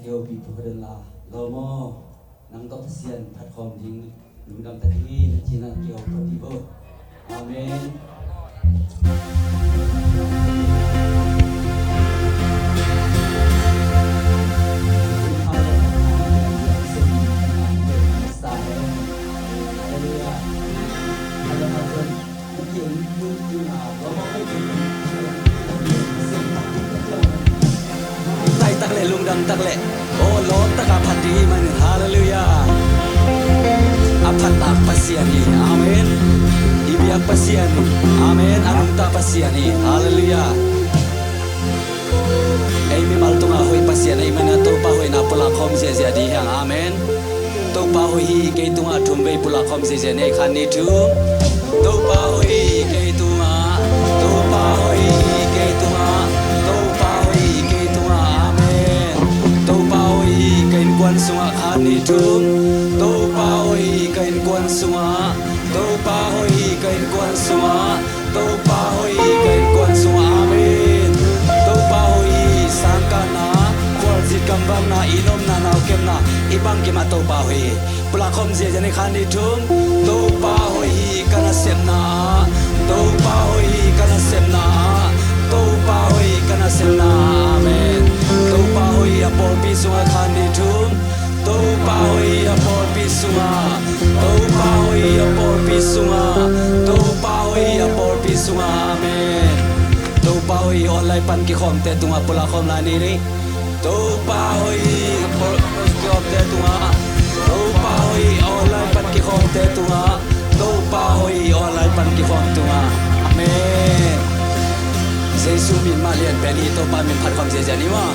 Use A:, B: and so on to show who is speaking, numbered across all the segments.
A: kêu bị phụ đơn là lò mò nắng tóc xiên phát khom dính núi đầm tây nghi chỉ là kêu có đi bơ amen lung dam tak le oh lord tak aphat di man hallelujah aphat tak pasian ni amen ibiak pasian amen anung ta pasian ni hallelujah ai mi mal tunga hoi pasian ai mana to pa hoi na pula khom se se di hang amen to pa hoi hi ke tunga thum be pula khom se se ne khan ni thu to pa hoi ke tunga to pa hoi ke tunga to pa hoi ke tunga kain kwan sunga khani thum to pa hoi kain kwan sunga to pa hoi kain kwan sunga to pa hoi kain kwan sunga amen to pa hoi sangkana kwal jit kambam na inom na naw kem na ibang ki ma to pa hoi pula khom je jane khani thum to pa hoi kana sem na to pa hoi kana sem na to pa hoi kana sem na amen to pa hoi apol pi sunga khani thum to pa hoi apol pi sunga to pa hoi apol pi sunga to pa hoi apol pi sunga amen to pa hoi online pan ki khom te tunga pula khom la ni ri to pa hoi apol ki khom te tunga to pa hoi online pan ki khom te tunga to pa hoi online pan ki khom tunga amen Jesus min ma lian beni to pa min phat khom je ja ni wa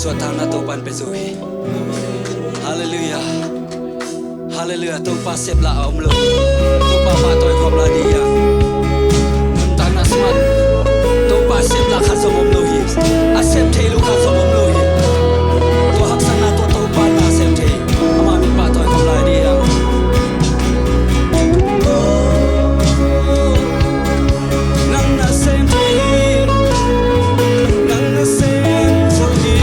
A: suat thang na to pan pe zui hallelujah hallelujah to pa sep la om lo to pa ma toi khom la di ya tang na smat to pa sep la kha som om lo hi a sep the lu kha som om lo hi to hak san na to pa na sep the ama mi pa toi khom la di ya nang na sem the nang na sem so hi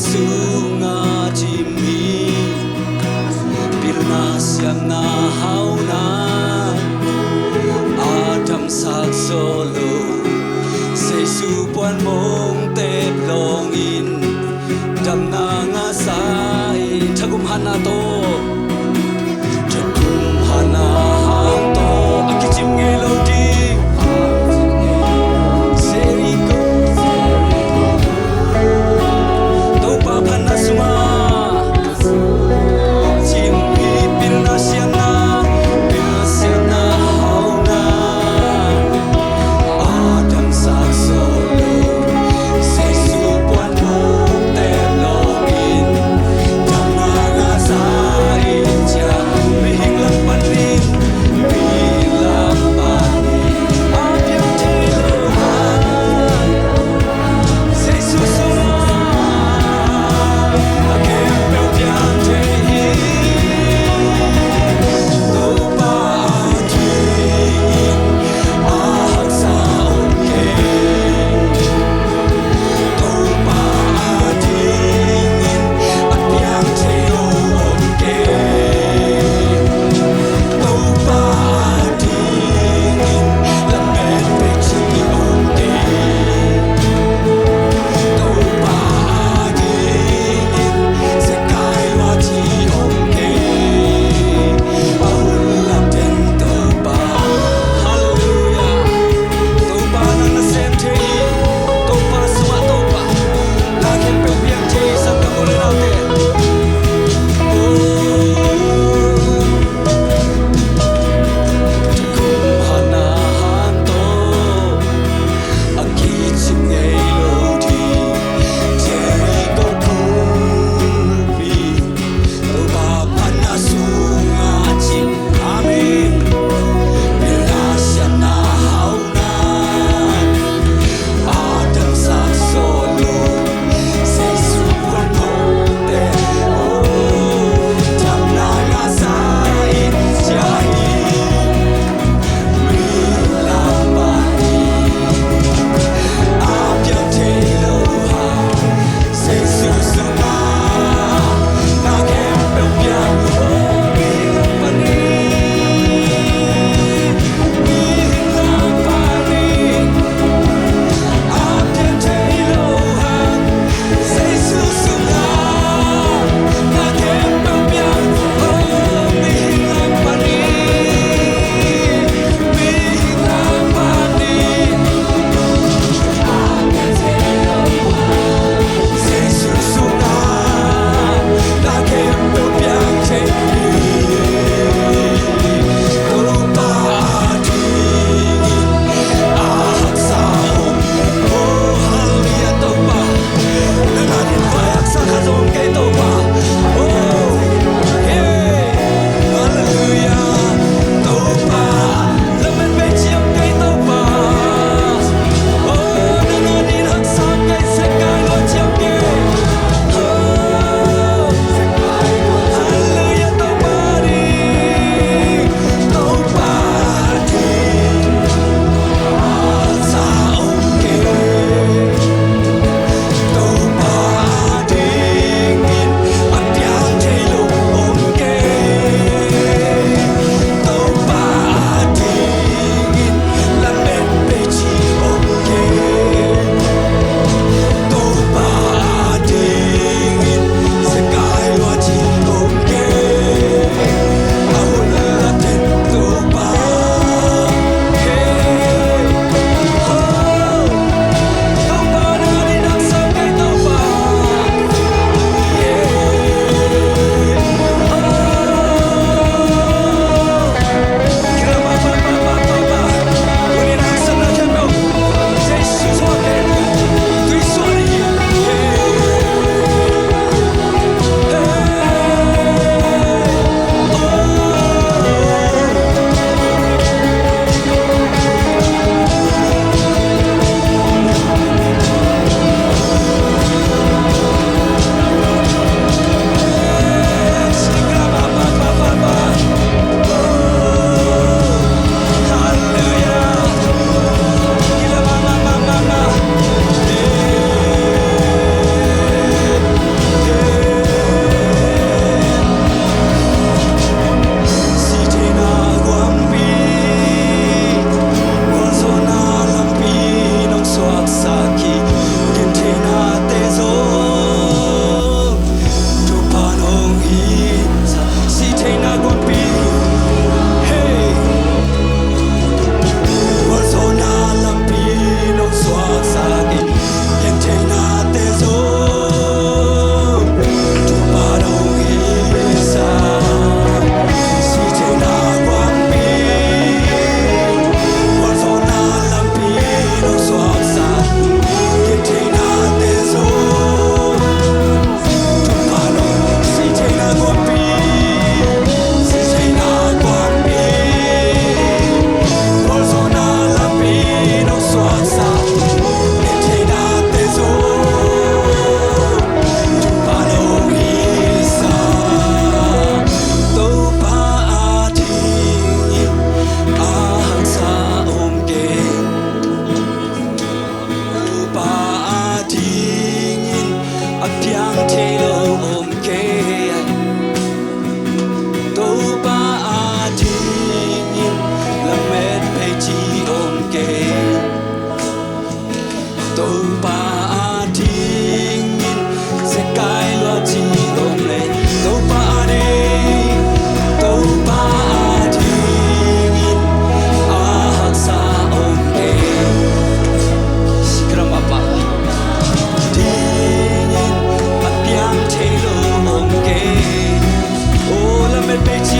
A: sunga jimi pirna siam na hauna adam sak solo sei su puan mong te long in dam na nga sai thagum hana to thagum hana hang to akichim nge lo di Sa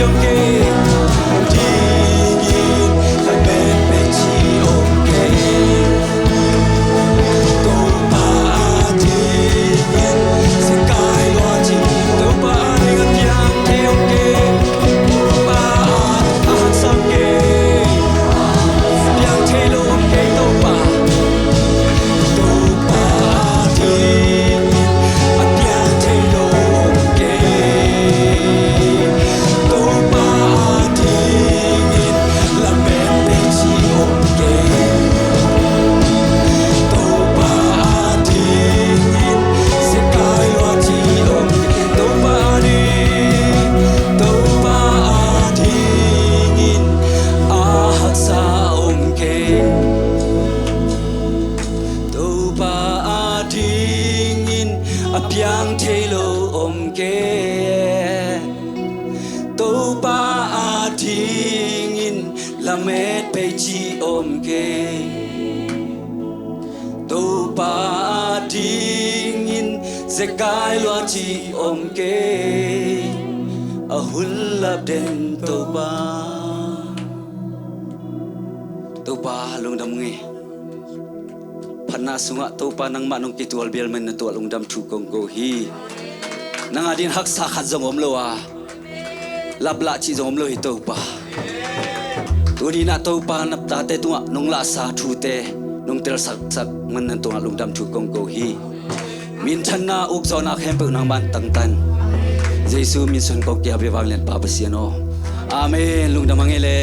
A: ông kê đi nhìn là bên bên chi ông kê tô ba đi nhìn sẽ cài loa chi tô ba đi gặp giang thế ông kê ba hát sang kê giang thế lo ông kê tô ba Piang thelo om ke to pa ating lamet pe chi om ke to pa ating zekai lo chi om ke a hulab den to pa lung dam nge Pana sunga to pa nang manong kitual bial men na tual ungdam thu kong go hi nang adin hak sa khat zong om lo a labla chi zong om lo hi to pa tu ni na to pa nap ta te tu nong la sa thu te nong tel sak sak man na tual ungdam thu kong go hi min than na uk zon a khem pe nang ban tang tan jesu min son ko kya be wang len pa pasiano amen lungdam angele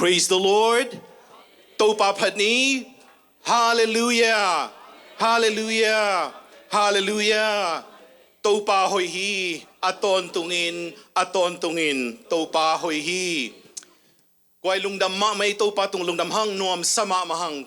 B: Praise the Lord. Topa Patni. Hallelujah. Hallelujah. Hallelujah. Topa hoi hi. Aton tungin. Topa hoi hi. Kwai lungdam ma may topa tung lungdam hang nuam sama mahang.